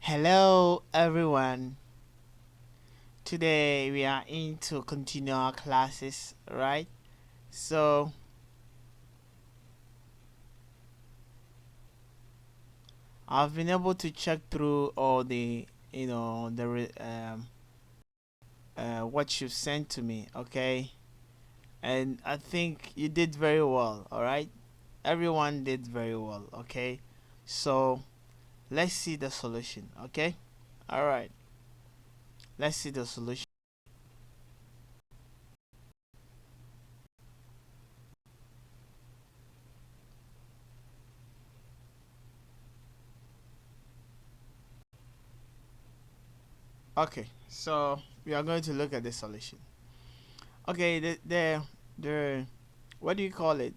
Hello everyone. Today we are in to continue our classes, right? So I've been able to check through all the what you've sent to me, okay? And I think you did very well, all right? Everyone did very well, okay? So let's see the solution, okay? All right. Let's see the solution. Okay. So we are going to look at the solution. Okay, the what do you call it?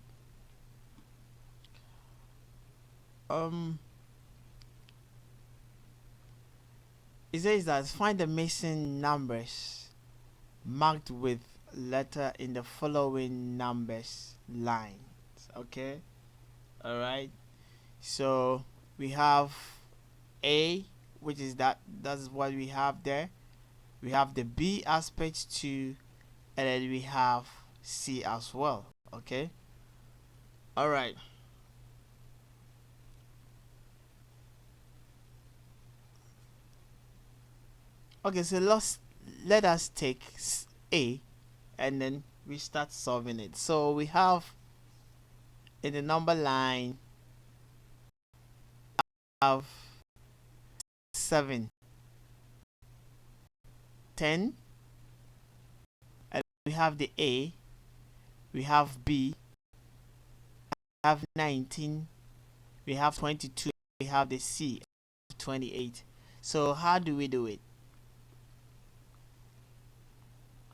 Um, it says that find the missing numbers marked with letter in the following numbers lines. Okay, all right. So we have A, which is that's what we have there. We have the B aspect too, and then we have C as well. Okay, all right. Okay, so let us take A, and then we start solving it. So we have in the number line have 7, 10, and we have the A, we have B, we have 19, we have 22, we have the C, 28. So how do we do it?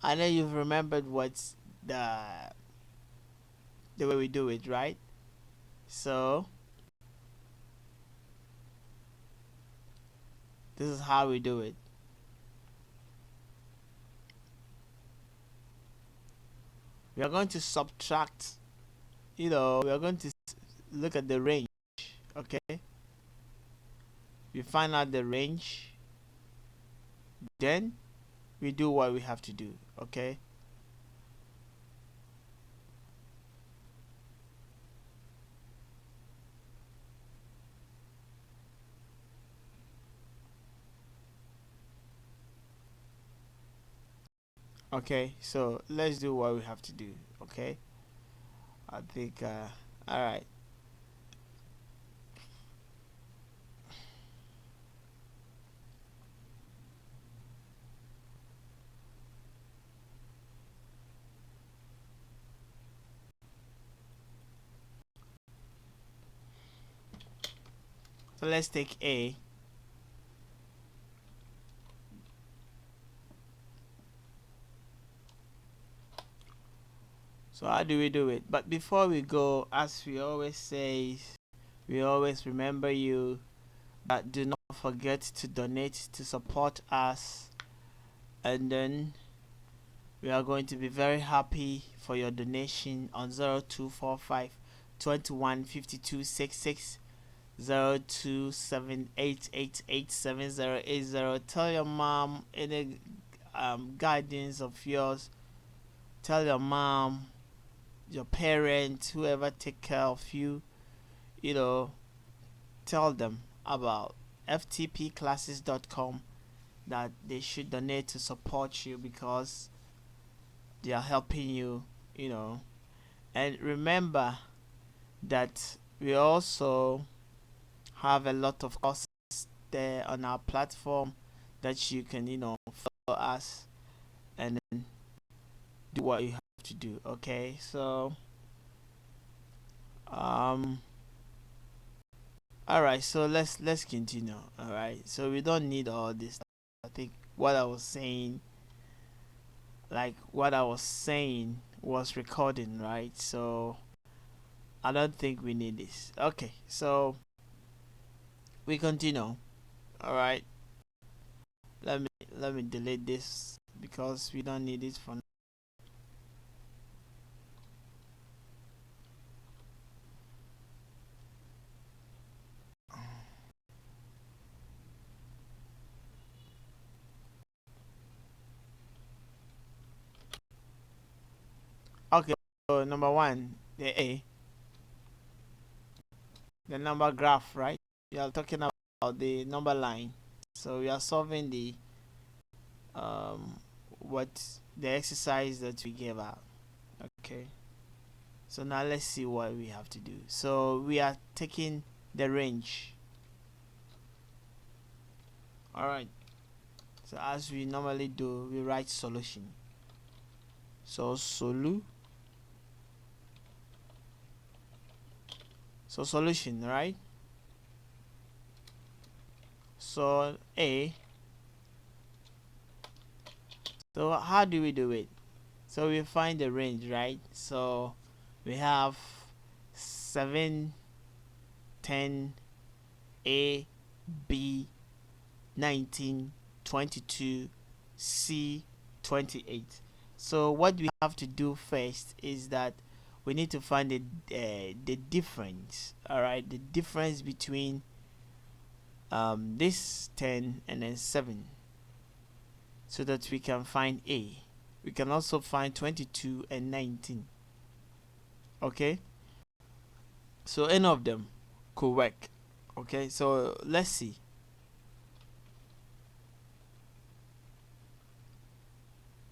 I know you've remembered what's the way we do it, right? So this is how we do it. We are going to subtract, we are going to look at the range, okay? We find out the range, then we do what we have to do, okay? Okay, so let's do what we have to do, okay? I think, all right. So let's take A. So how do we do it? But before we go, as we always say, we always remember you that do not forget to donate to support us, and then we are going to be very happy for your donation on 0245 215266 0278887080. Tell your mom any guidance of yours. Tell your mom, your parents, whoever take care of you, you know, tell them about ftpclasses.com, that they should donate to support you because they are helping you, you know. And remember that we also have a lot of courses there on our platform that you can, follow us and then do what you have to do. Okay, so um, all right, so let's continue. All right, so we don't need all this. I think what I was saying was recording, right? So I don't think we need this. Okay, so we continue. All right, let me let me delete this because we don't need it for now. number one, the A, the number graph, right? We are talking about the number line. So we are solving the what the exercise that we gave out. Okay. So now let's see what we have to do. So we are taking the range. Alright. So as we normally do, we write solution. So solution, right? So A. So how do we do it? So we find the range, right? So we have 7, 10, A, B, 19, 22, C, 28. So what we have to do first is that we need to find the difference. All right, the difference between this 10 and then 7, so that we can find A. We can also find 22 and 19. Okay, so any of them could work. Okay, so let's see.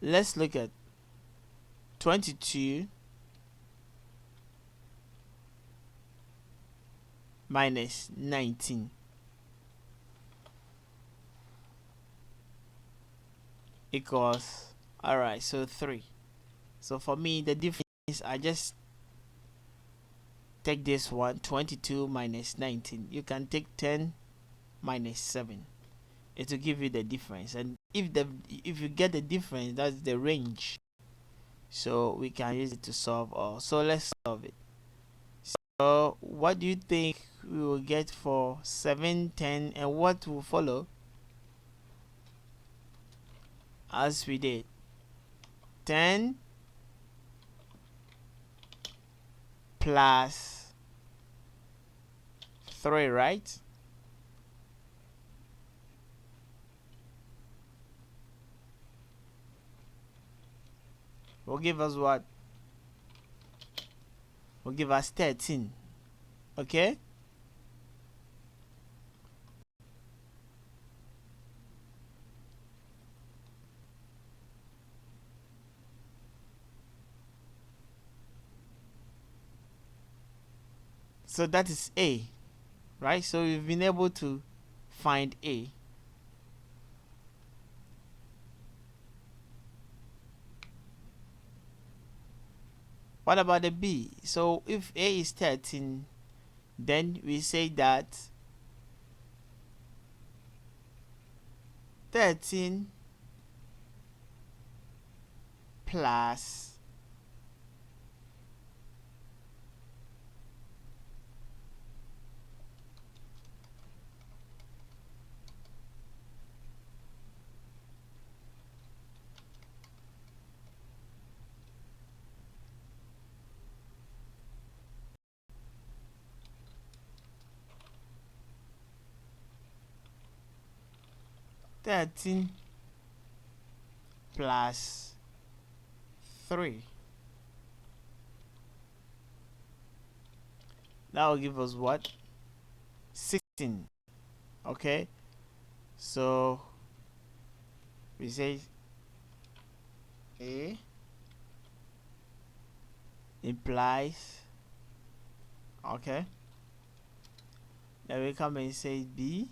Let's look at 22 minus 19 equals, alright, so 3. So for me, the difference, I just take this one, 22 minus 19. You can take 10 minus 7. It will give you the difference. And if you get the difference, that's the range. So we can use it to solve all. So let's solve it. So what do you think we will get for 7, 10, and what will follow? As we did 10 plus 3, right? Will give us what? Will give us 13. Okay? So that is A, right? So we've been able to find A. What about the B? So if A is 13, then we say that 13 plus 13 plus 3. That will give us what? 16. Okay, so we say A implies, okay, then we come and say B,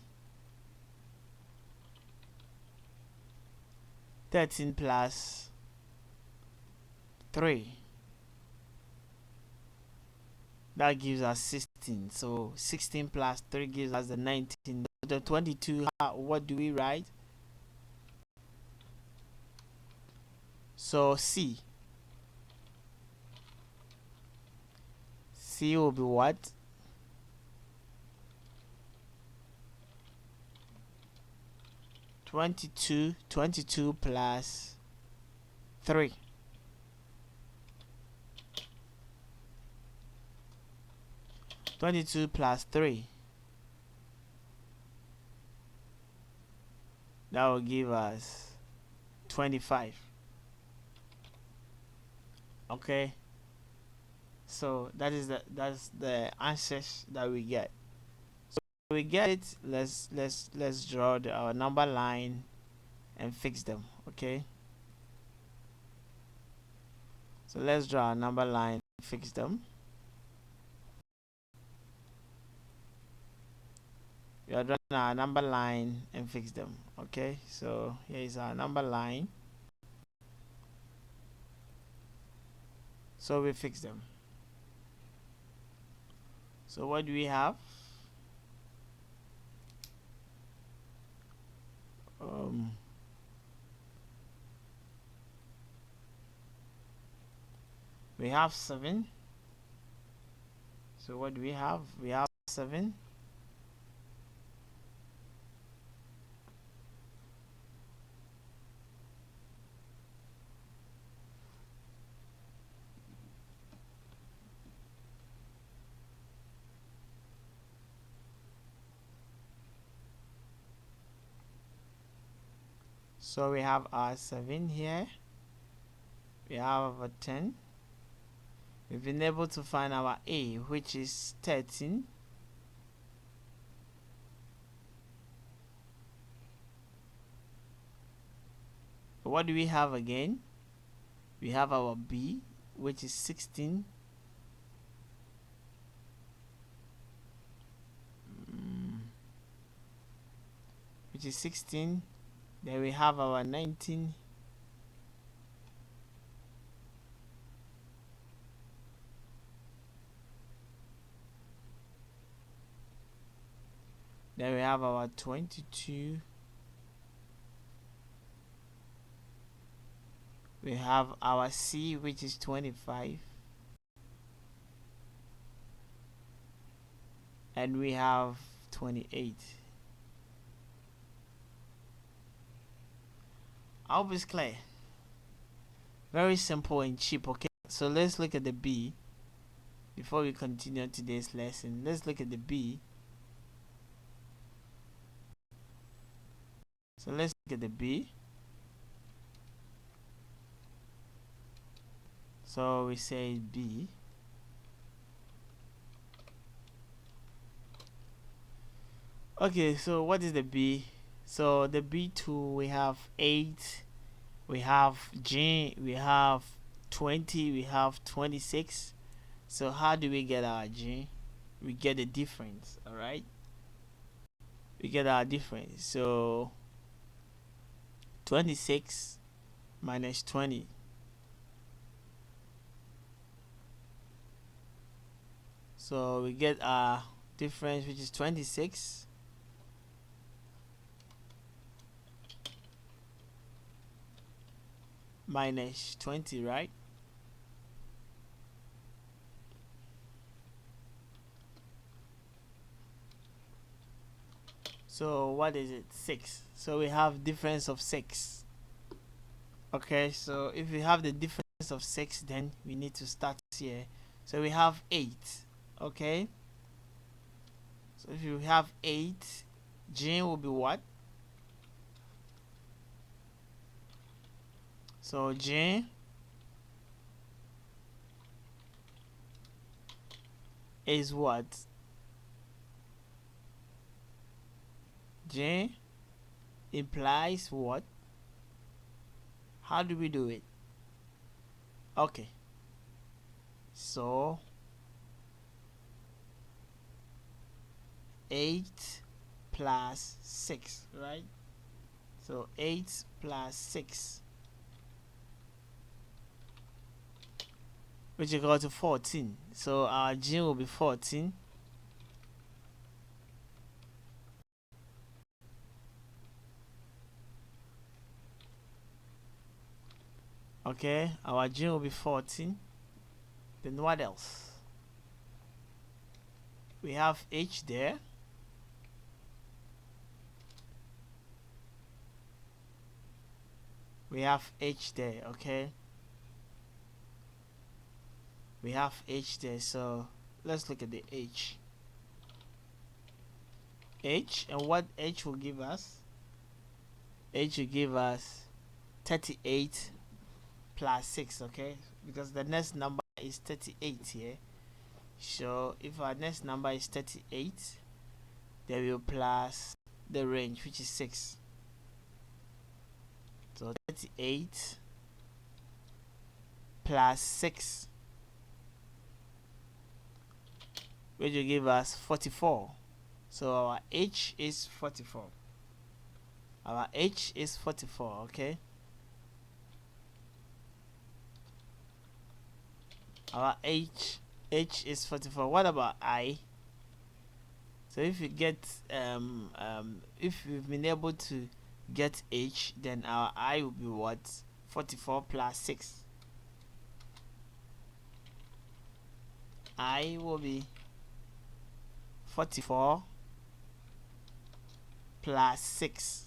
13 plus 3, that gives us 16. So 16 plus 3 gives us the 19. The 22, what do we write? So C will be what? 22 plus 3. 22 plus 3. That will give us 25. Okay. So that's the answers that we get. So we get it. Let's draw our number line and fix them. Okay. So let's draw a number line and fix them. We are drawing our number line and fix them. Okay, so here is our number line. So we fix them. So what do we have? We have 7. So what do we have? We have 7. So we have our 7 here. We have a 10. We've been able to find our A, which is 13. What do we have again? We have our B, which is 16. Which is 16. Then we have our 19. Then we have our 22. We have our C, which is 25. And we have 28. I hope it's clear. Very simple and cheap, okay? So let's look at the B. Before we continue today's lesson, let's look at the B. So let's look at the B. So we say B. Okay, so what is the B? So the B2, we have 8, we have G, we have 20, we have 26. So how do we get our G? We get the difference, alright? We get our difference. So 26 minus 20. So we get our difference, which is 26. Minus 20, right? So what is it? 6. So we have difference of 6. Okay, so if we have the difference of 6, then we need to start here. So we have 8. Okay, so if you have 8, G will be what? So G is what? G implies what? How do we do it? Okay, so 8 plus 6, right? So 8 plus 6, which equals to 14. So our G will be 14. Okay, our G will be 14. Then what else? We have H there. We have H there, okay? We have H there, so let's look at the H. H, and what H will give us? H will give us 38 plus 6, okay? Because the next number is 38 here. So if our next number is 38, then we will plus the range, which is 6. So 38 plus 6, which will give us 44. So our H is 44. Our H is 44, okay? Our H is 44. What about I? So if you get if we've been able to get H, then our I will be what? 44 plus 6. I will be 44 plus 6,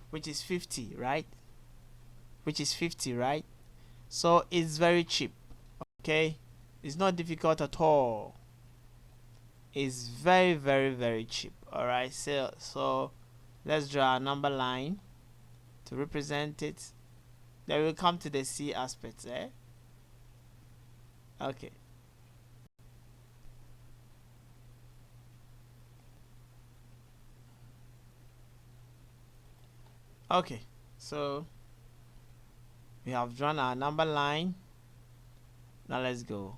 which is 50, right? Which is 50, right? So it's very cheap, okay? It's not difficult at all. It's very, very, very cheap. All right, so let's draw a number line to represent it. Then we'll come to the C aspects, okay. Okay, so we have drawn our number line. Now let's go.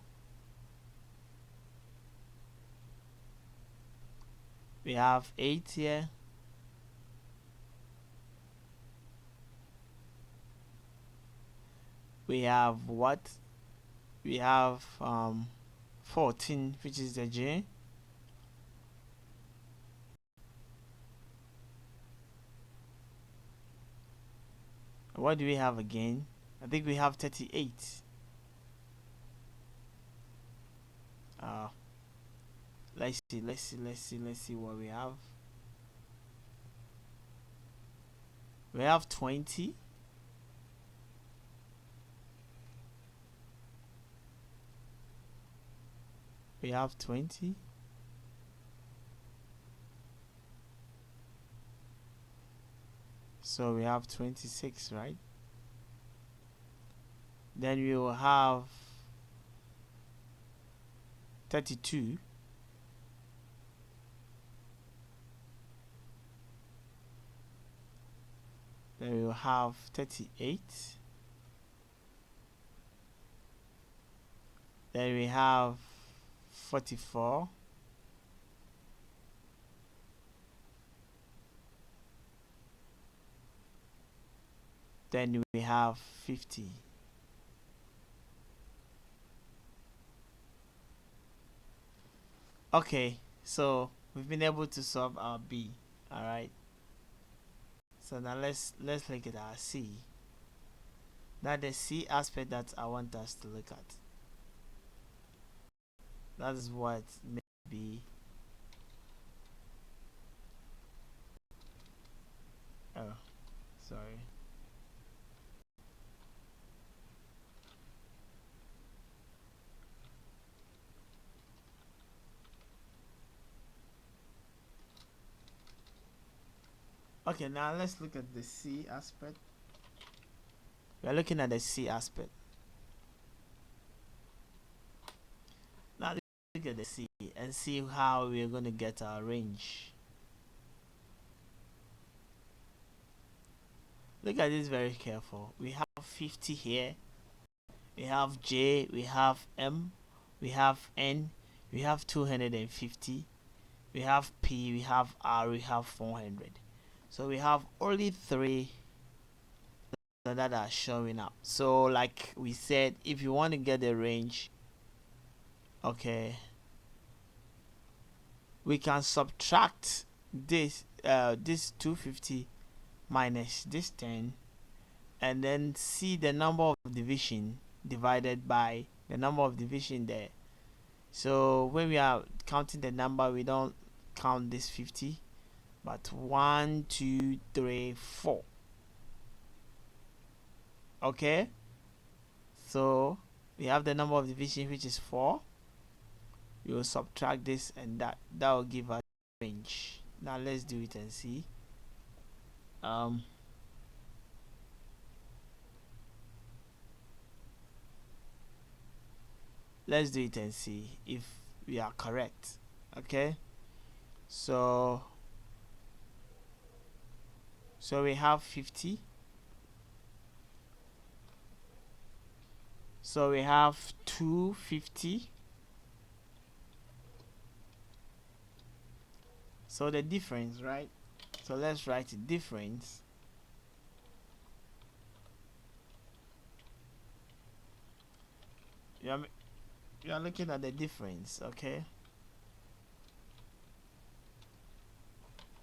We have 8 here. We have what? We have 14, which is the J. What do we have again? I think we have 38. Let's see what we have. We have 20. We have 20. So we have 26, right? Then we will have 32. Then we will have 38. Then we have 44. Then we have 50. Okay, so we've been able to solve our B. All right. So now let's look at our C. Now the C aspect that I want us to look at. That is what may be. Oh, sorry. Okay, now let's look at the C aspect. We are looking at the C aspect. Now look at the C and see how we are going to get our range. Look at this very careful. We have 50 here. We have J, we have M, we have N, we have 250, we have P, we have R, we have 400. So we have only 3 that are showing up. So like we said, if you want to get the range, okay, we can subtract this 250 minus this 10, and then see the number of division divided by the number of division there. So when we are counting the number, we don't count this 50, but 1, 2, 3, 4. Okay, so we have the number of division, which is 4. We will subtract this, and that will give us range. Now let's do it and see. let's do it and see if we are correct. Okay, so we have 50, so we have 250. So the difference, right? So let's write the difference. You are looking at the difference, okay?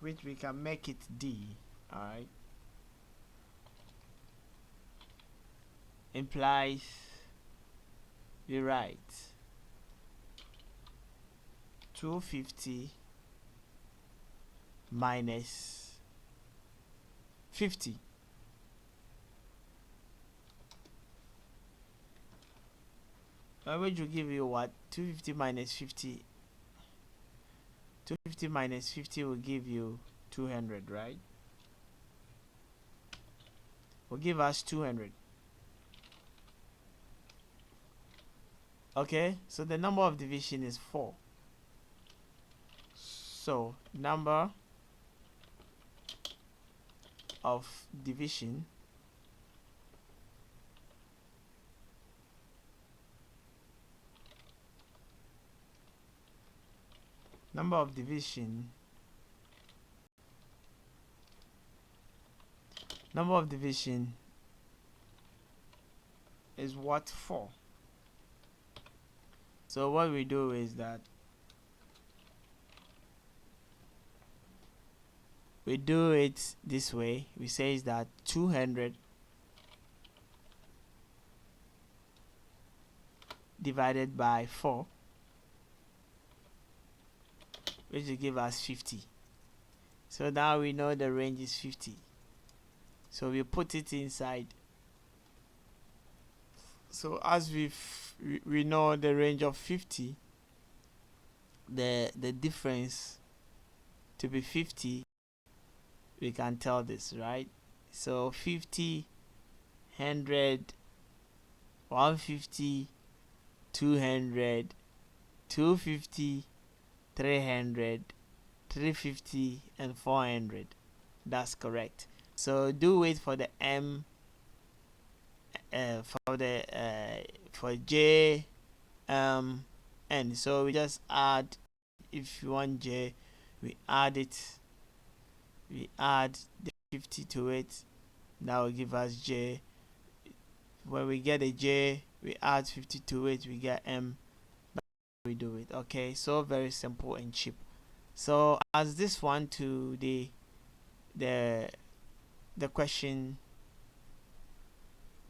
Which we can make it D, alright? Implies we write 250 minus 50. Which will give you what? 250 minus 50. 250 minus 50 will give you 200, right? Will give us 200. Okay, so the number of division is 4. So number of division is what? 4. So what we do is that we do it this way. We say is that 200 divided by 4, which will give us 50. So now we know the range is 50. So we put it inside. So as we know the range of 50, the difference to be 50, we can tell this, right? So 50, 100, 150, 200, 250, 300, 350, and 400. That's correct. So do wait for the M, for J, N. So we just add. If you want J, we add it. We add the 50 to it. That will give us J. When we get a J, we add 50 to it. We get M. We do it. Okay, so very simple and cheap. So as this one to the question,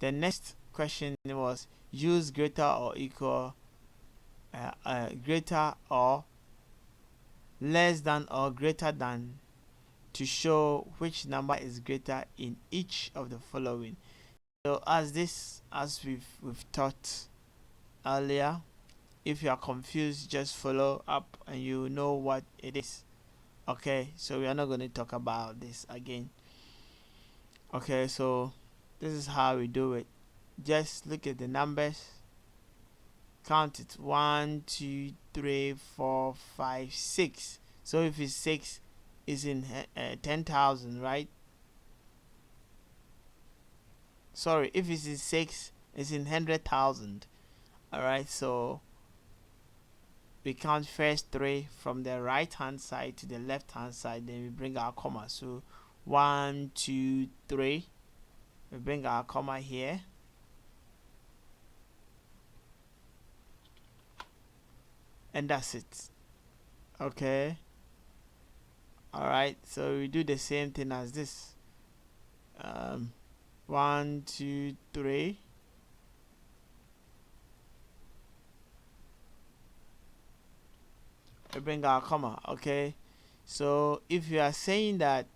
the next question was use greater or equal, greater or less than or greater than to show which number is greater in each of the following. So as we've taught earlier, if you are confused, just follow up and you know what it is. Okay, so we are not going to talk about this again. Okay, so this is how we do it. Just look at the numbers, count it: 1, 2, 3, 4, 5, 6. So if it's 6, it's in 10,000, right? Sorry, if it's in 6, it's in 100,000. Alright, so we count first 3 from the right hand side to the left hand side, then we bring our comma. So 1, 2, 3. We bring our comma here. And that's it. Okay. Alright, so we do the same thing as this. 1, 2, 3. We bring our comma. Okay. So if you are saying that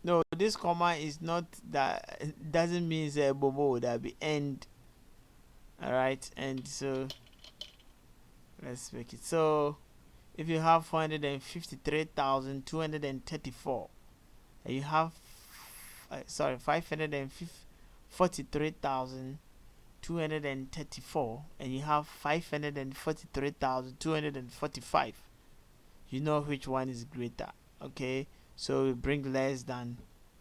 no, this comma is not, that doesn't mean a bobo, that be end. Alright, and so let's make it. So if you have 453,234 and you have 543,000 234 and you have 543,245, you know which one is greater. Okay, so we bring less than,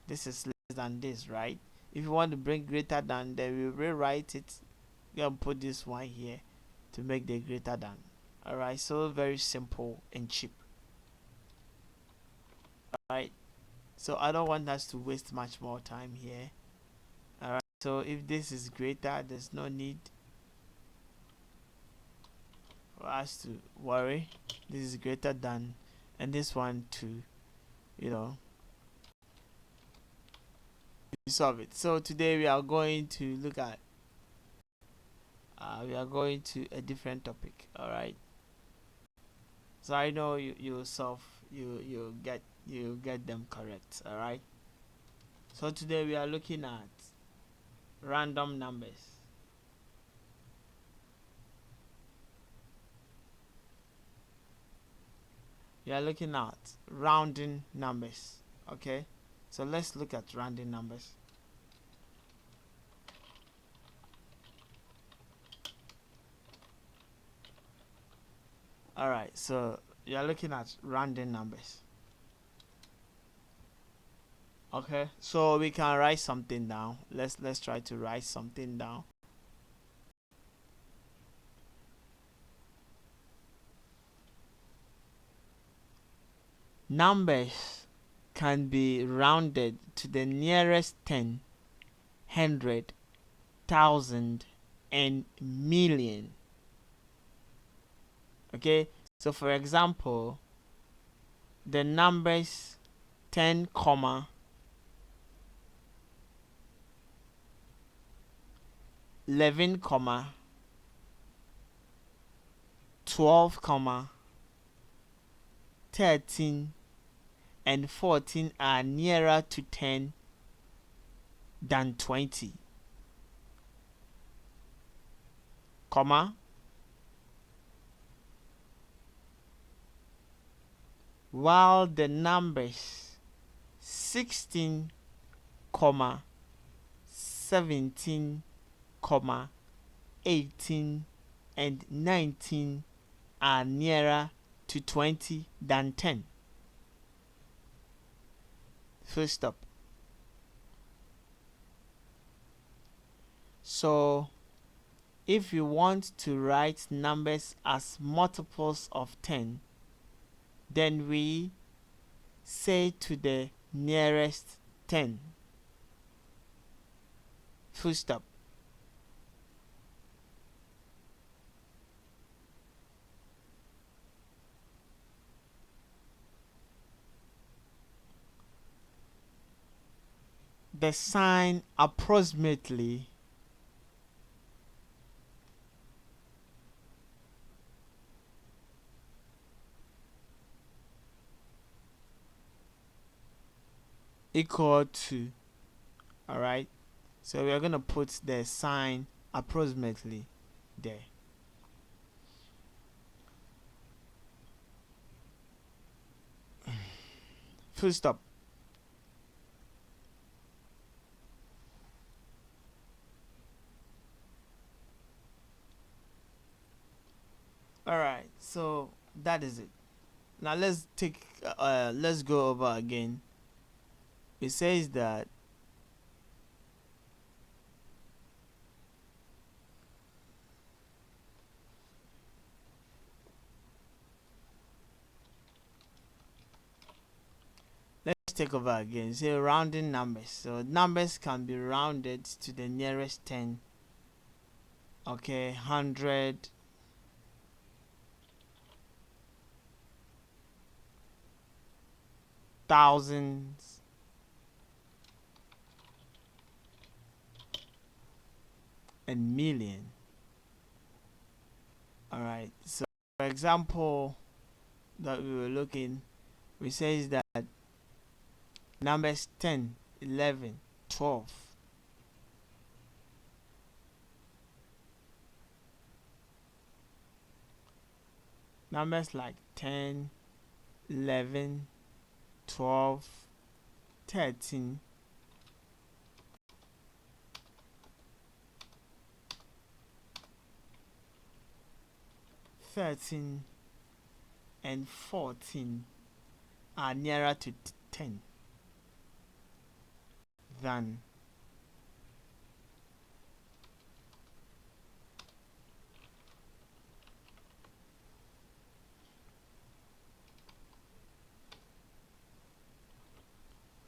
this is less than this, right? If you want to bring greater than, then we rewrite it. You can put this one here to make the greater than. Alright, so very simple and cheap. Alright, so I don't want us to waste much more time here. Alright, so if this is greater, there's no need for us to worry. This is greater than, and this one to, you know, solve it. So today we are going to look at we are going to a different topic. All right, so I know you solve, you get them correct. All right, so today we are looking at random numbers. We are looking at rounding numbers. Okay, so let's look at rounding numbers. Alright, so you're looking at rounding numbers. Okay, so we can write something down. Let's try to write something down. Numbers can be rounded to the nearest 10, 100, 1,000, and million. Okay, so for example, the numbers 10, 11, 12, 13, and 14 are nearer to 10 than 20, while the numbers 16, 17, 18, and 19 are nearer to 20 than 10. Full stop. So if you want to write numbers as multiples of 10, then we say to the nearest 10. Full stop. The sign approximately equal to, alright, so we are going to put the sign approximately there. Full stop. Alright, so that is it. Now let's go over again. It says that let's take over again. Say rounding numbers. So numbers can be rounded to the nearest 10. Okay, 100, thousands, and million. Alright, so for example that we were looking, we says that numbers 10, 11, 12. Numbers like 10, 11, 12, 13, 13 and 14 are nearer to 10 than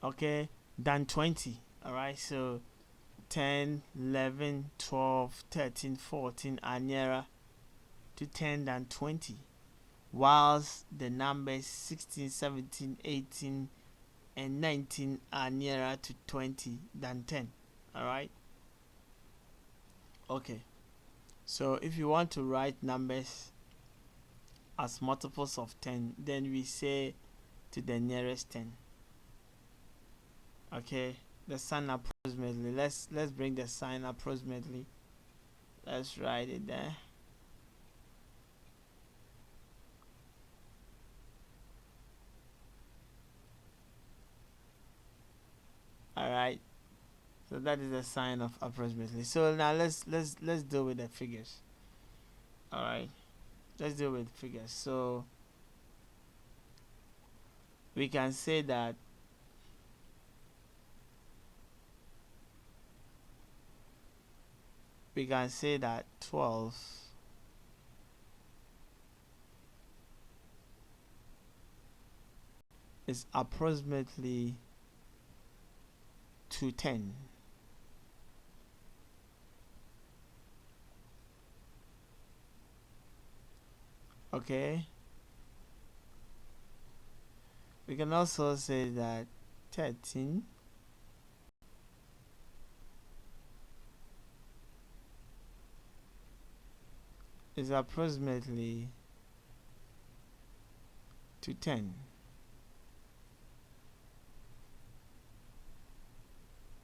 okay than 20. All right, so 10, 11, 12, 13, 14 are nearer to 10 than 20, whilst the numbers 16, 17, 18 and 19 are nearer to 20 than 10. All right, okay, so if you want to write numbers as multiples of 10, then we say to the nearest 10. Okay, the sign approximately, let's bring the sign approximately. Let's write it there. All right, so that is the sign of approximately. So now let's deal with the figures. All right, let's deal with figures. So we can say that we can say that 12 is approximately to 10. Okay, we can also say that 13 is approximately to 10.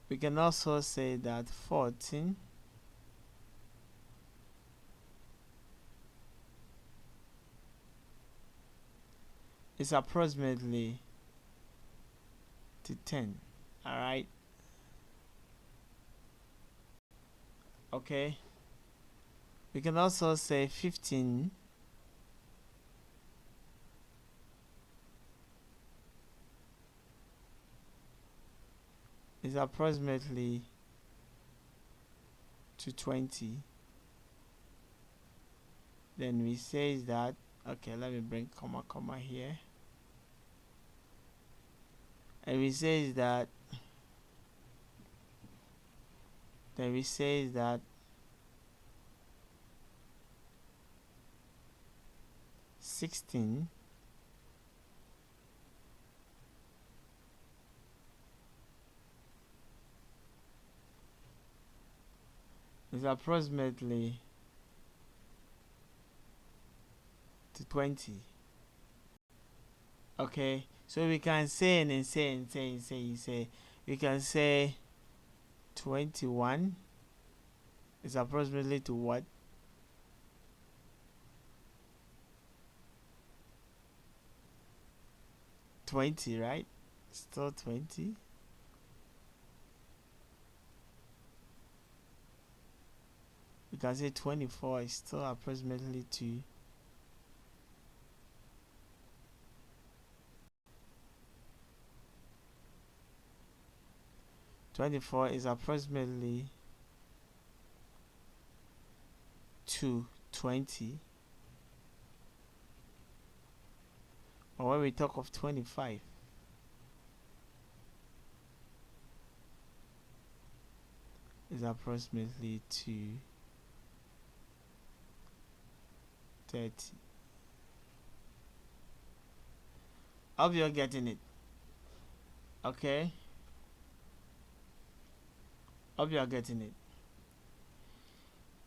We can also say that 14 is approximately to 10. All right, okay, we can also say 15 is approximately to 20. Then we say that, okay, let me bring comma here, and we say that, then we say that 16 is approximately to 20. Okay, so we can say we can say 21 is approximately to what? 20, right? Still 20. We can say 24 is still approximately to 24 is approximately to 20. Or when we talk of 25, is approximately to 30. I hope you're getting it. Okay? Hope you are getting it.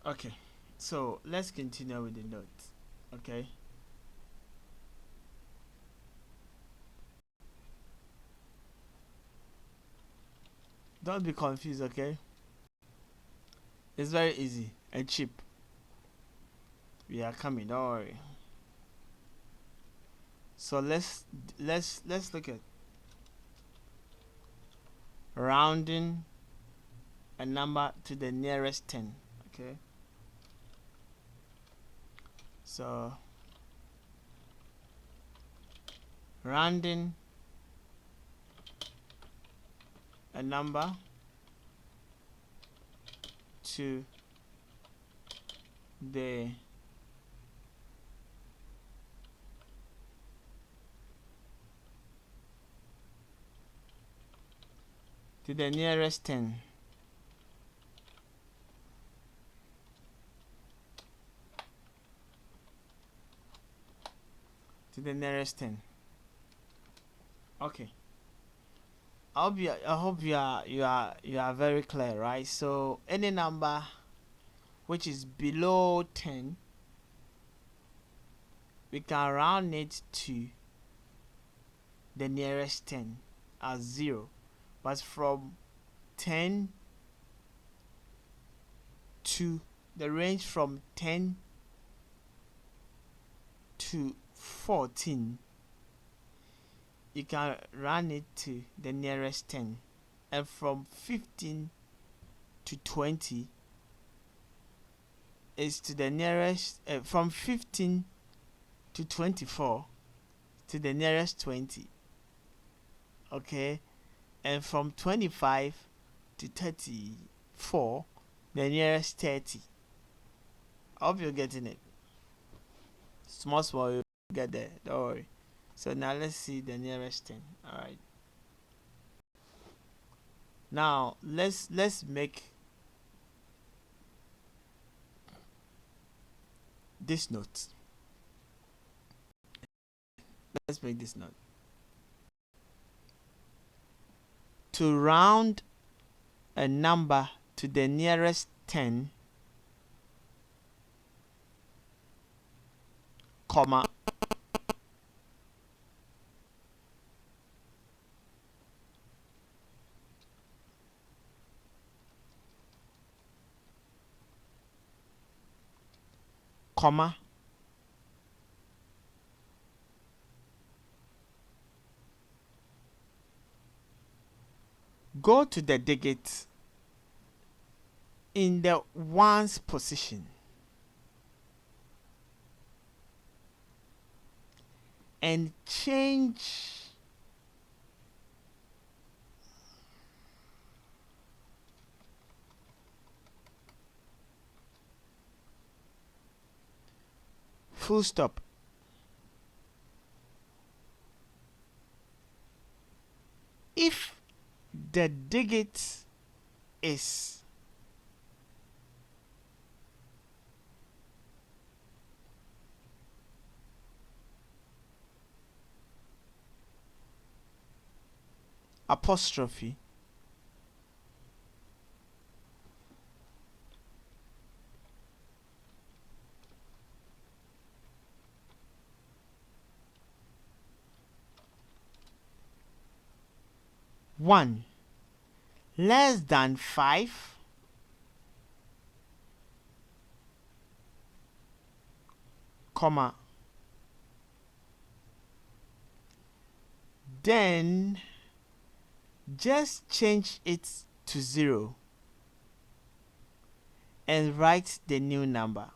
Okay, so let's continue with the notes. Okay, don't be confused. Okay, it's very easy and cheap. We are coming, don't worry. So let's look at rounding a number to the nearest 10. Okay, So rounding a number to the nearest 10. To the nearest 10. Okay. I hope you are very clear, right? So any number which is below 10, we can round it to the nearest 10 as 0. But from 10 to the range from 10 to 14, you can round it to the nearest 10. And from 15 to 20 is to the nearest, from 15 to 24 to the nearest 20. Okay, and from 25 to 34, the nearest 30. I hope you're getting it. Small, you get there, don't worry. So now let's see the nearest 10. All right. Now let's make this note. Let's make this note. To round a number to the nearest 10, comma, comma, go to the digit in the ones position and change full stop. If the digit is apostrophe, one less than 5, comma, then just change it to 0 and write the new number.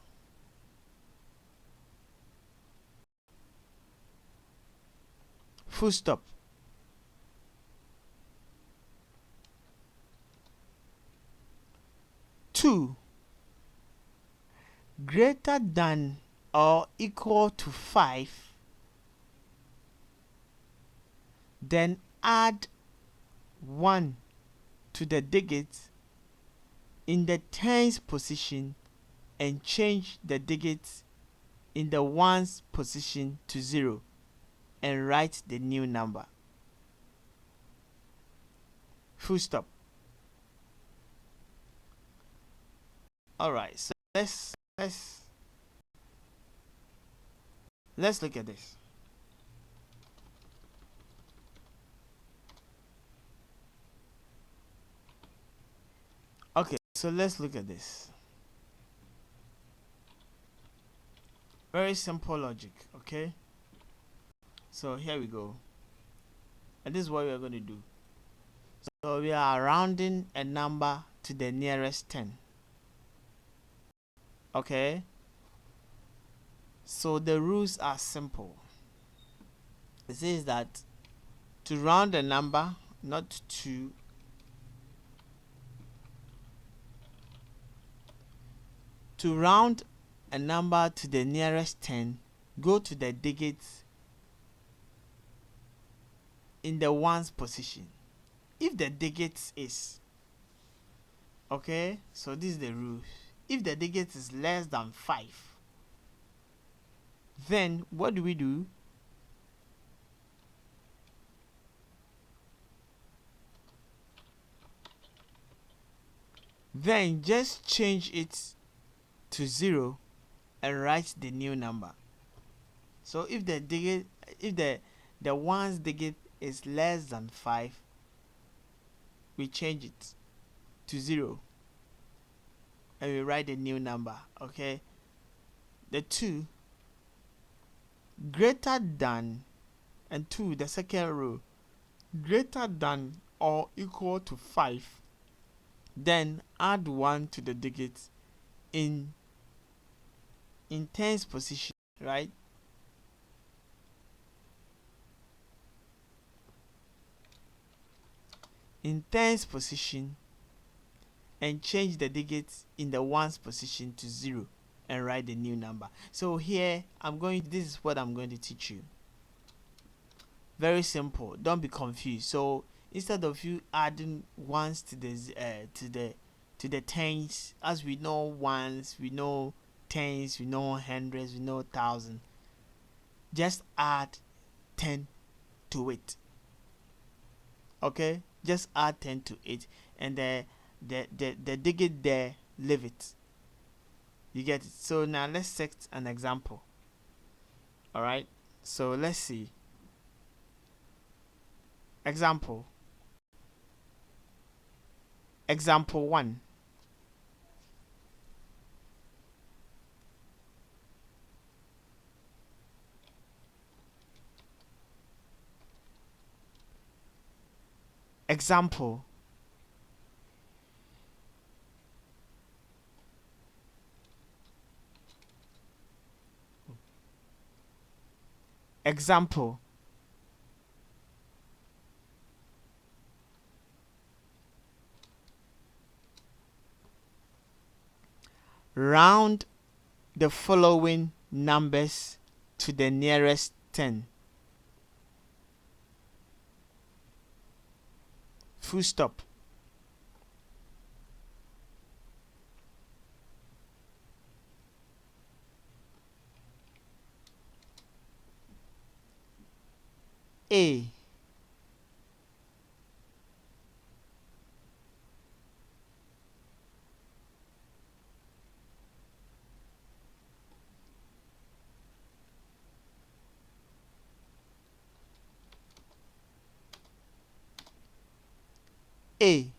Full stop. Two greater than or equal to 5, then add 1 to the digit in the tens position and change the digit in the ones position to 0 and write the new number. Full stop. Alright, so let's look at this. Okay, so let's look at this. Very simple logic, okay? So here we go. And this is what we are going to do. So we are rounding a number to the nearest 10. Okay? So the rules are simple. It says that to round a number, not to round a number to the nearest 10, go to the digits in the ones position. If the digits is, okay, so this is the rule. If the digits is less than 5, then what do? Then just change it to 0 and write the new number. So if the ones digit is less than 5, we change it to 0 and we write the new number. Okay, the 2 greater than, and 2, the second row, greater than or equal to 5, then add 1 to the digits in tens position, right? In tens position, and change the digits in the ones position to 0 and write the new number. So here this is what I'm going to teach you. Very simple, don't be confused. So instead of you adding ones to the tens, as we know ones, we know tens, we know hundreds, we know thousand, just add 10 to it. Okay, just add 10 to it, and the digit there, leave it. You get it? So now let's set an example. All right, so let's see. Example 1. Example example round the following numbers to the nearest 10. Full stop. A, A,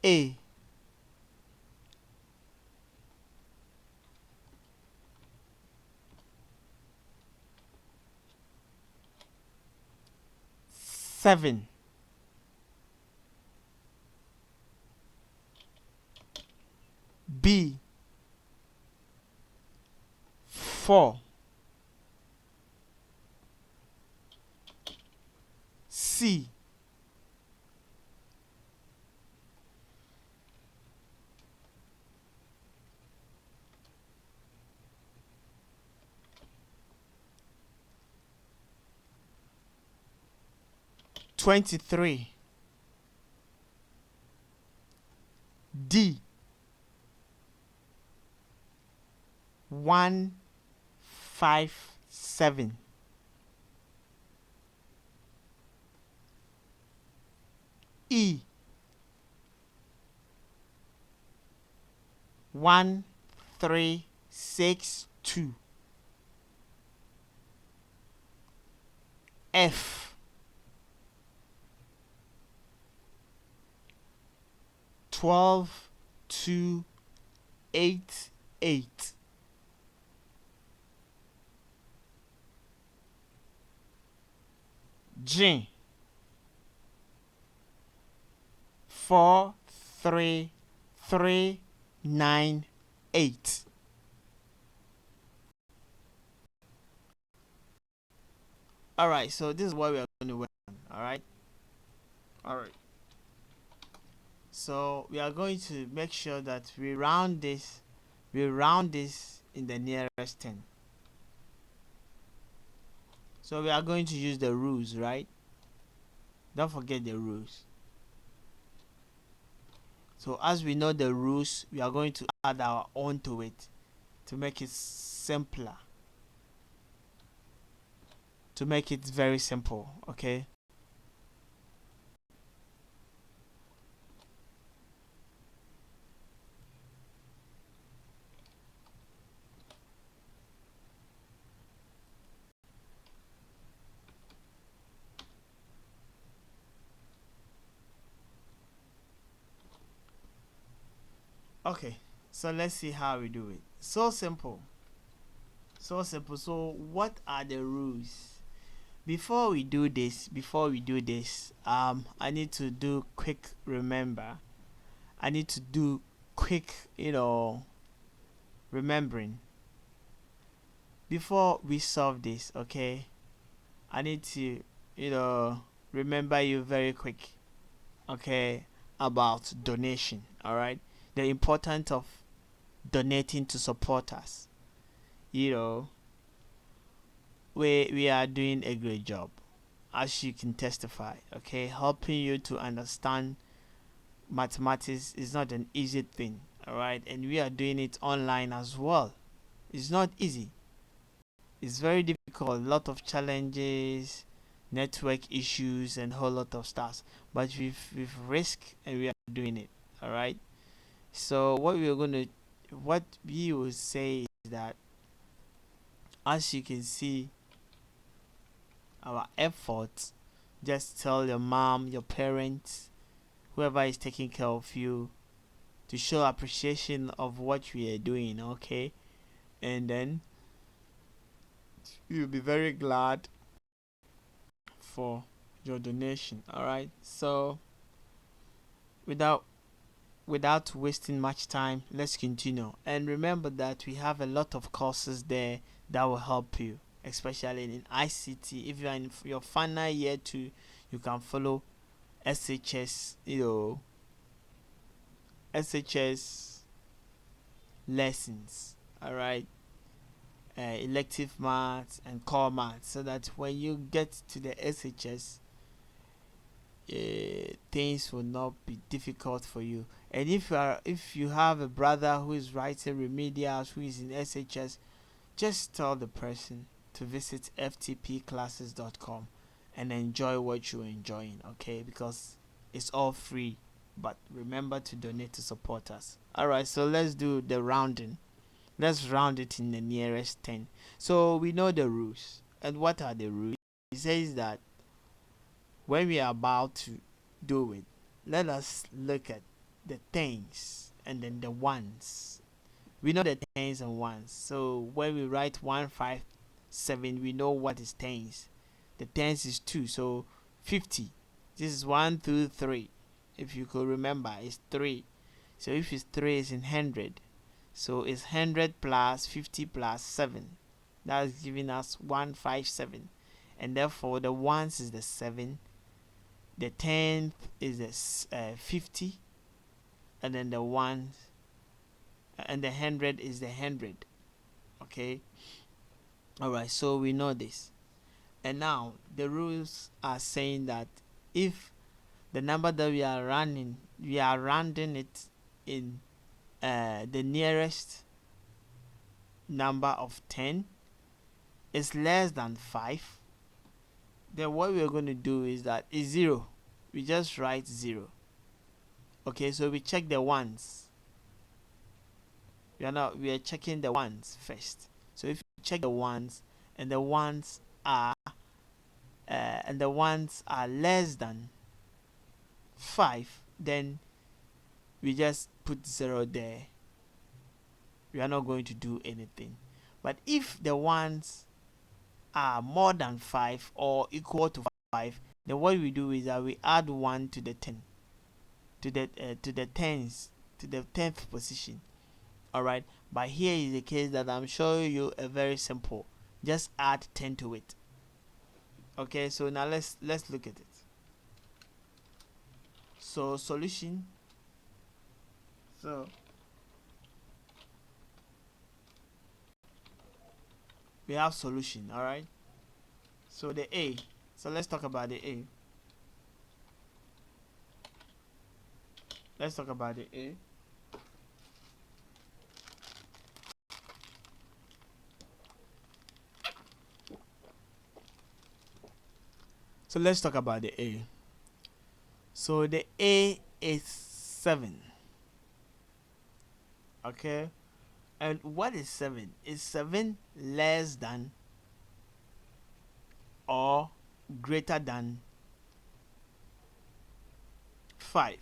A, 7, B, 4, C, 23, D, 1, 5, 7, E, 1, 3, 6, 2, F, 12, 2, 8, 8, G 43398. All right, so this is what we are going to work on. All right. So we are going to make sure that we round this. We round this in the nearest 10. So we are going to use the rules, right? Don't forget the rules. So as we know the rules, we are going to add our own to it to make it simpler. To make it very simple, okay? Okay, so let's see how we do it. So simple. So simple. So what are the rules? Before we do this, I need to do quick remember. I need to do quick, remembering. Before we solve this, okay? I need to, remember you very quick, okay, about donation, all right? The importance of donating to support us. You know, we are doing a great job, as you can testify, okay? Helping you to understand mathematics is not an easy thing, all right? And we are doing it online as well. It's not easy. It's very difficult. A lot of challenges, network issues, and whole lot of stuff. But we've risked and we are doing it. All right. So what we will say is that, as you can see, our efforts. Just tell your mom, your parents, whoever is taking care of you, to show appreciation of what we are doing. Okay, and then you'll be very glad for your donation. All right. So without wasting much time, let's continue. And remember that we have a lot of courses there that will help you, especially in ICT. If you are in your final year too, you can follow SHS, SHS lessons. All right. Elective maths and core maths, so that when you get to the SHS, things will not be difficult for you. And if you have a brother who is writing remedials, who is in SHS, just tell the person to visit ftpclasses.com and enjoy what you're enjoying, okay? Because it's all free. But remember to donate to support us. Alright, so let's do the rounding. Let's round it in the nearest 10. So we know the rules. And what are the rules? It says that when we are about to do it, let us look at the tens and then the ones. We know the tens and ones. So when we write 157, we know what is tens. The tens is 2, so 50. This is 1, 2, 3. If you could remember, it's 3. So if it's 3, it's in 100. So it's 100 plus 50 plus 7. That is giving us 157. And therefore the ones is the 7. The 10th is the 50. And then the ones and the 100 is the 100. Okay. Alright, so we know this. And now the rules are saying that if the number that we are rounding it in the nearest number of 10 is less than 5, then what we're going to do is that is 0. We just write 0. Okay, so we check the ones. We are checking the ones first. So if you check the ones and the ones are less than 5, then we just put 0 there. We are not going to do anything. But if the ones are more than 5 or equal to 5, then what we do is that we add 1 to the 10, to the tens, to the 10th position. All right, but here is the case that I'm showing you a very simple, just add 10 to it. Okay, so now let's look at it. So solution, so we have solution. All right, so the A, so let's talk about the A. Let's talk about the A. So let's talk about the A. So the A is 7. Okay, and what is 7? Is 7 less than or greater than 5?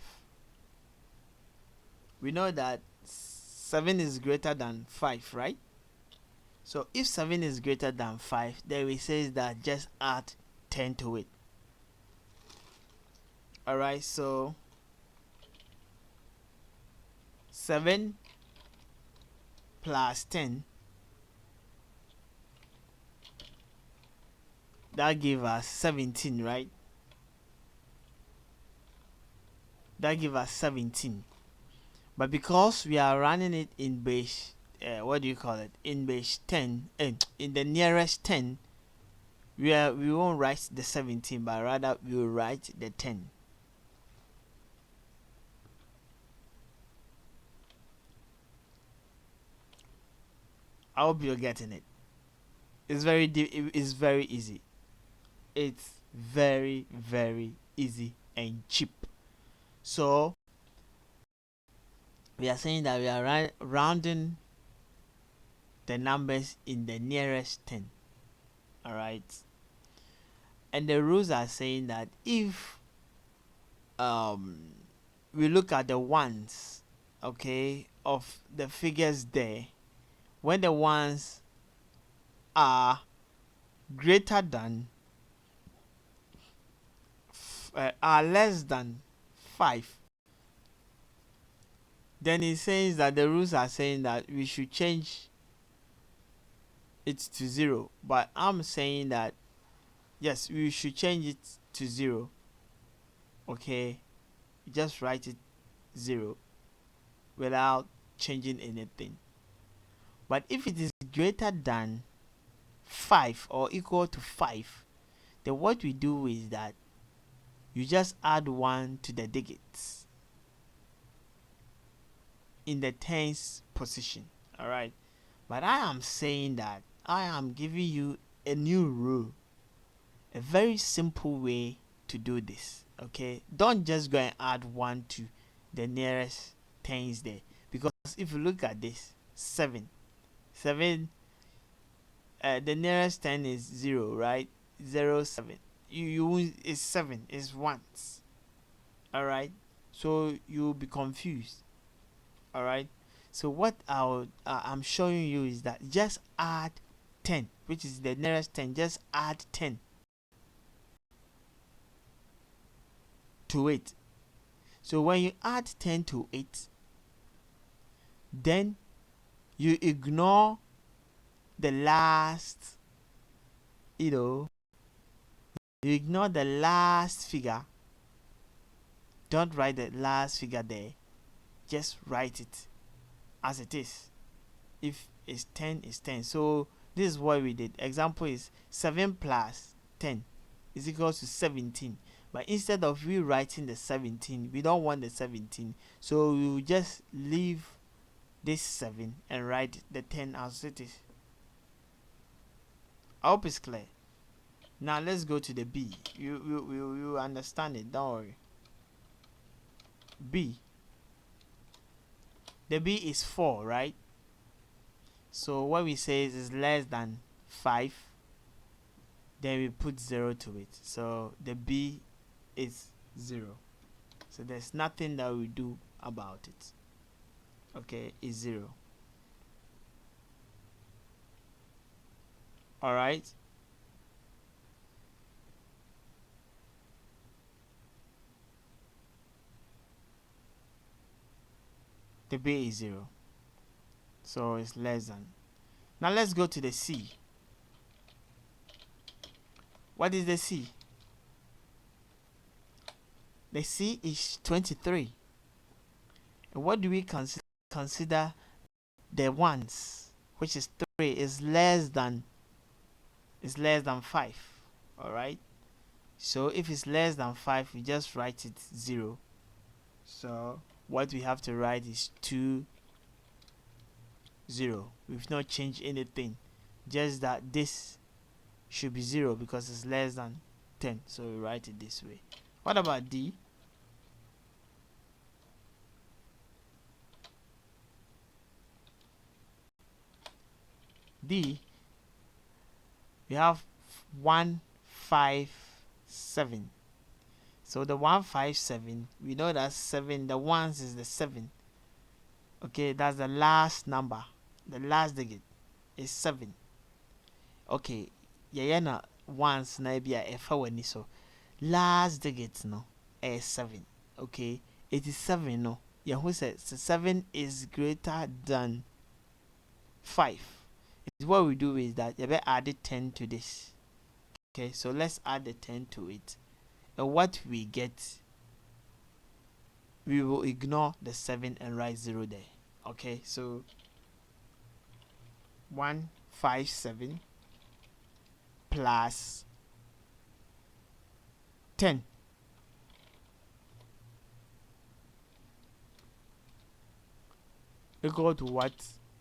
We know that 7 is greater than 5, right? So if 7 is greater than 5, then we say that just add 10 to it. Alright, so 7 plus 10, that gives us 17, right? That gives us 17. But because we are running it in base, what do you call it? In base 10, in the nearest 10, we won't write the 17, but rather we will write the 10. I hope you're getting it. It's it's very easy. It's very easy and cheap. So we are saying that we are rounding the numbers in the nearest 10. All right, and the rules are saying that if we look at the ones, okay, of the figures there, when the ones are greater than are less than 5, then it says that the rules are saying that we should change it to 0. But I'm saying that yes, we should change it to 0. Okay, just write it 0 without changing anything. But if it is greater than 5 or equal to 5, then what we do is that you just add 1 to the digits in the tens position. All right, but I am saying that I am giving you a new rule, a very simple way to do this. Okay, don't just go and add 1 to the nearest tens there, because if you look at this, 7, the nearest 10 is 0, right? 0, 7. You is 7 is ones. All right, so you'll be confused. All right, so what I'm showing you is that just add 10, which is the nearest 10. Just add 10 to it. So when you add 10 to it, then you ignore the last, you ignore the last figure. Don't write the last figure there, just write it as it is. If it's 10, it's 10. So this is what we did. Example is 7 plus 10 is equal to 17. But instead of rewriting the 17, we don't want the 17, so we will just leave this 7 and write the 10 as it is. I hope it's clear. Now let's go to the B. You understand it, don't worry. B. The B is 4, right? So what we say is less than 5, then we put 0 to it. So the B is 0. So there's nothing that we do about it. Okay, it's 0. Alright. The B is 0. So it's less than. Now let's go to the C. What is the C? The C is 23. And what do we consider the ones, which is 3, is less than 5. Alright? So if it's less than 5, we just write it 0. So what we have to write is 2, 0. We've not changed anything. Just that this should be 0 because it's less than 10. So we write it this way. What about D? D, we have 157. So the 157, we know that 7, the ones is the 7. Okay, that's the last number. The last digit is 7. Okay, yeah, na ones na be a wani so last digit no is 7. Okay, 87 no. Yeah, who says 7 is greater than 5? What we do is that you better add 10 to this. Okay, so let's add the 10 to it. And what we get, we will ignore the 7 and write 0 there. Okay, so 157 plus 10 equal to what?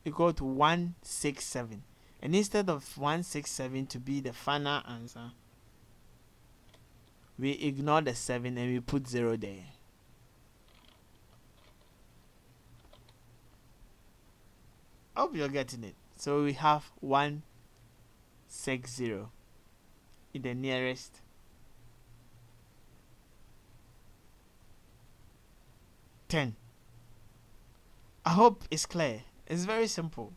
Equal to 167. And instead of 167 to be the final answer, we ignore the 7 and we put 0 there. I hope you're getting it. So we have 160 in the nearest. Ten. I hope it's clear. It's very simple.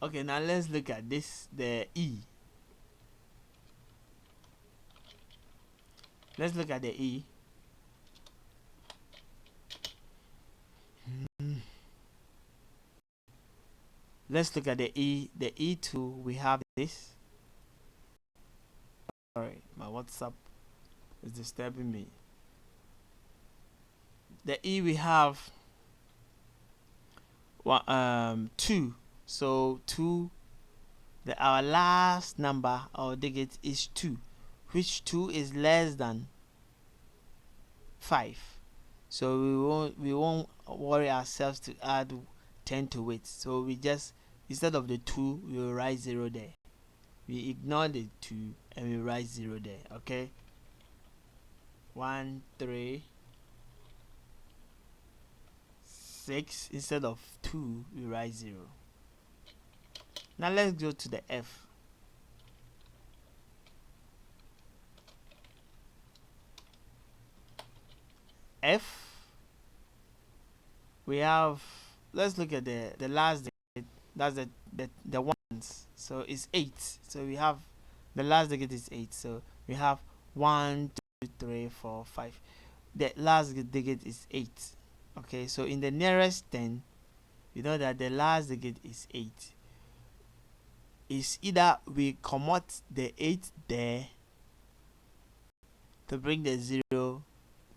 Okay, now let's look at this, the E. Let's look at the E. Let's look at the E. The E2, we have this. Sorry, my WhatsApp is disturbing me. The E, we have 2. So 2, our last number or digit is 2, which 2 is less than 5. So we won't worry ourselves to add 10 to it. So we just, instead of the 2, we will write 0 there. We ignore the 2 and we write 0 there. Okay, 1, 3, 6. Instead of 2, we write 0. Now let's go to the F. F, we have, let's look at the last digit. That's the ones. So it's 8. So we have the last digit is 8. So we have 1, 2, 3, 4, 5. The last digit is 8. Okay, so in the nearest 10, you know that the last digit is 8. It's either we commot the 8 there to bring the 0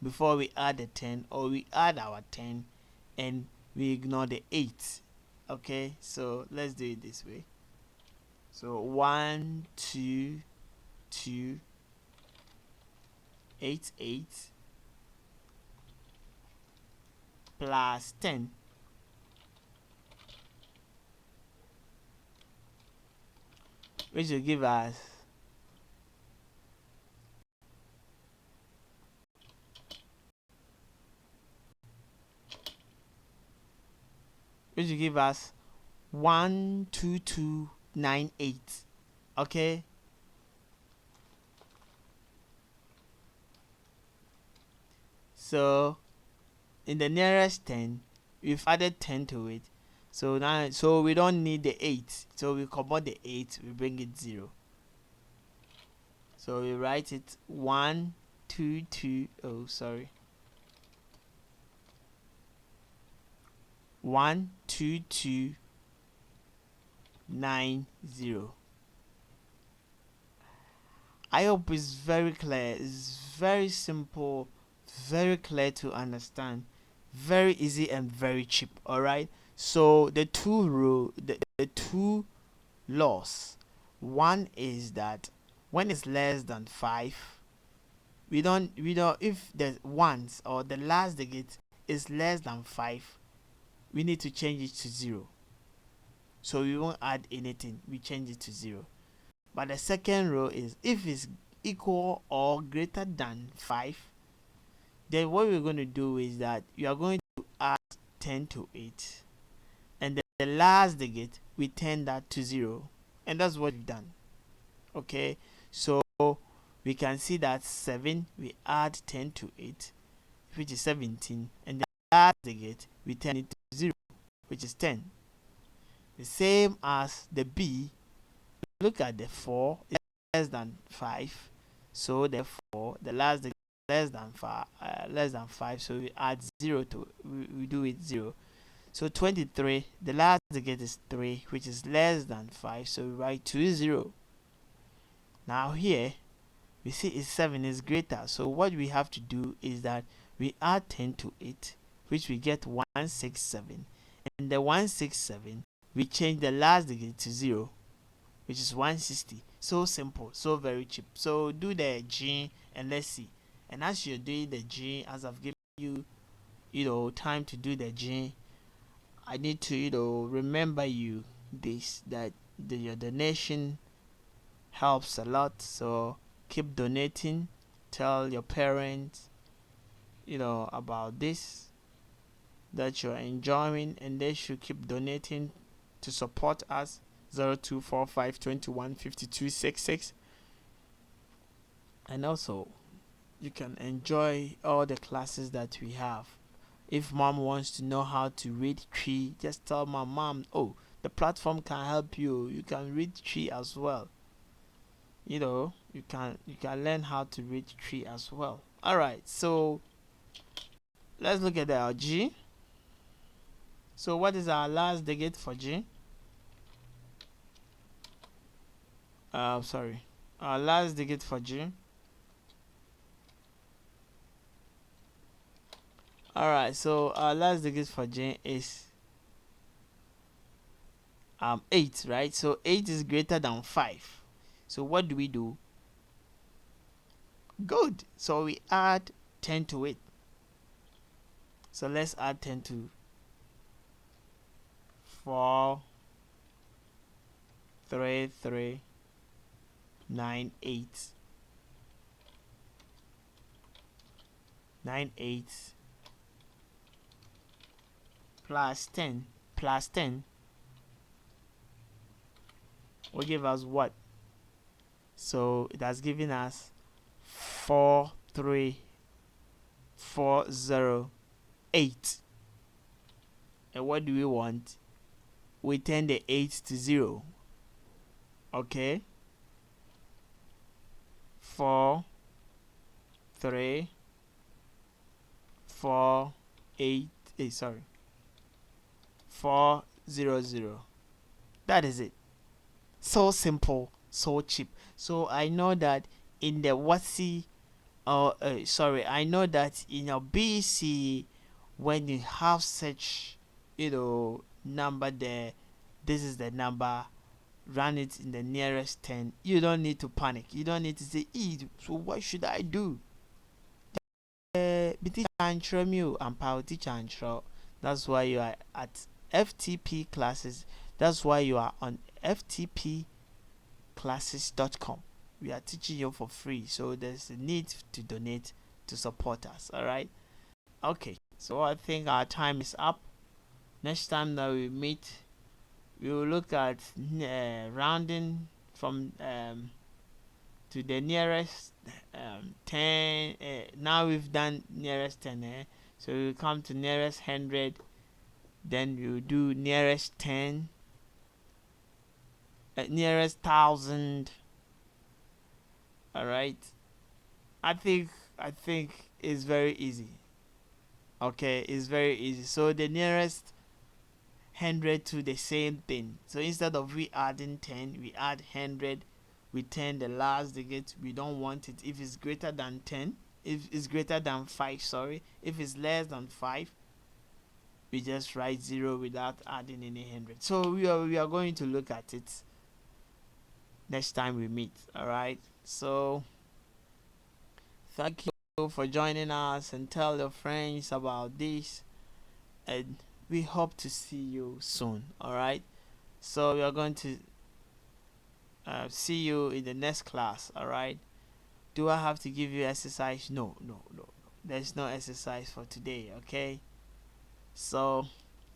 before we add the 10, or we add our 10 and we ignore the 8. Okay, so let's do it this way. So 1, 2, 2, 8, 8 plus 10, which will give us 12298. Okay, so in the nearest 10, we've added 10 to it. So now, so we don't need the 8. So we commot the 8, we bring it 0. So we write it 1, 2, 2. Oh, sorry. 12290. I hope it's very clear. It's very simple, very clear to understand, very easy and very cheap. All right. So the two laws. One is that when it's less than 5, we don't if the ones or the last digit is less than 5, we need to change it to 0. So we won't add anything. We change it to 0. But the second rule is if it's equal or greater than 5, then what we're going to do is that you are going to add 10 to it. And then the last digit, we turn that to 0. And that's what we've done. Okay, so we can see that 7, we add 10 to it, which is 17. And the last digit, we turn it to 0, which is 10. The same as the B. Look at the 4, it's less than 5. So therefore, the last digit is less than 5, so we add 0 to we do it 0. So 23, the last digit is 3, which is less than 5, so we write 20. Now here we see is 7 is greater, so what we have to do is that we add 10 to it, which we get 167, and the 167 we change the last digit to 0, which is 160. So simple, so very cheap. So do the G and let's see. And as you're doing the G, as I've given you time to do the G, I need to remember you this, that your donation helps a lot. So keep donating. Tell your parents about this, that you're enjoying, and they should keep donating to support us. 0245215266. And also you can enjoy all the classes that we have. If mom wants to know how to read tree, just tell my mom, oh, the platform can help you. You can read tree as well. You can learn how to read tree as well. All right, so let's look at our G. So what is our last digit for G? Sorry, our last digit for G. Alright, so our last digit for G is 8, right? So 8 is greater than 5. So what do we do? Good. So we add 10 to it. So let's add 10 to 4, 3, 3, 9, 8. 9, 8 plus 10 will give us what? So it has given us 43408. And what do we want? We turn the 8 to 0. Okay, 4 3 4 8 sorry 400. That is it. So simple, so cheap. So I know that in the WASI, I know that in your BC, when you have such number there, this is the number, run it in the nearest 10. You don't need to panic. You don't need to say, so what should I do? Teacher and teacher and that's why you are at FTP classes. That's why you are on ftpclasses.com. We are teaching you for free, so there's a need to donate to support us. All right. Okay, so I think our time is up. Next time that we meet, we will look at rounding from to the nearest 10. Now we've done nearest 10, so we come to nearest 100, then we will do nearest 10, nearest 1,000. All right, I think it's very easy. Okay, it's very easy. So the nearest 100 to the same thing. So instead of we adding 10, we add 100 with 10 the last digit. We don't want it if it's greater than 10, if it's greater than 5, sorry. If it's less than 5, we just write 0 without adding any 100. So we are going to look at it next time we meet. All right, so thank you for joining us, and tell your friends about this, and we hope to see you soon. All right, so we are going to see you in the next class. All right, do I have to give you exercise? No, there's no exercise for today. Okay, so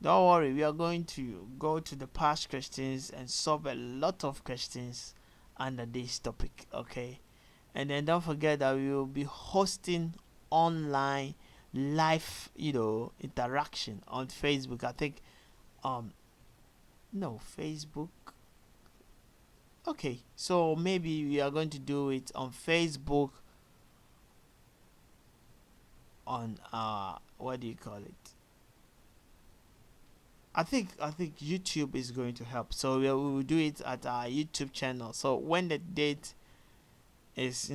don't worry, we are going to go to the past questions and solve a lot of questions under this topic. Okay, and then don't forget that we will be hosting online live interaction on Facebook. I think um no, Facebook. Okay, so maybe we are going to do it on Facebook, on what do you call it, I think YouTube is going to help. So we will do it at our YouTube channel. So when the date is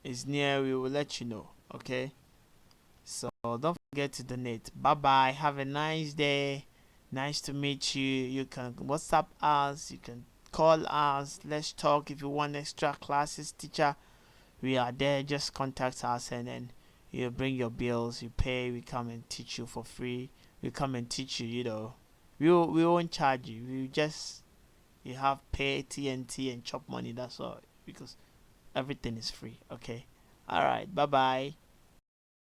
is near, we will let you know. Okay, so don't forget to donate. Bye bye, have a nice day. Nice to meet you. You can WhatsApp us, you can call us, let's talk. If you want extra classes, teacher, we are there. Just contact us, and then you bring your bills, you pay, we come and teach you for free. We come and teach you, we won't charge you. We just, you have pay TNT and chop money, that's all, because everything is free. Okay, all right, bye bye.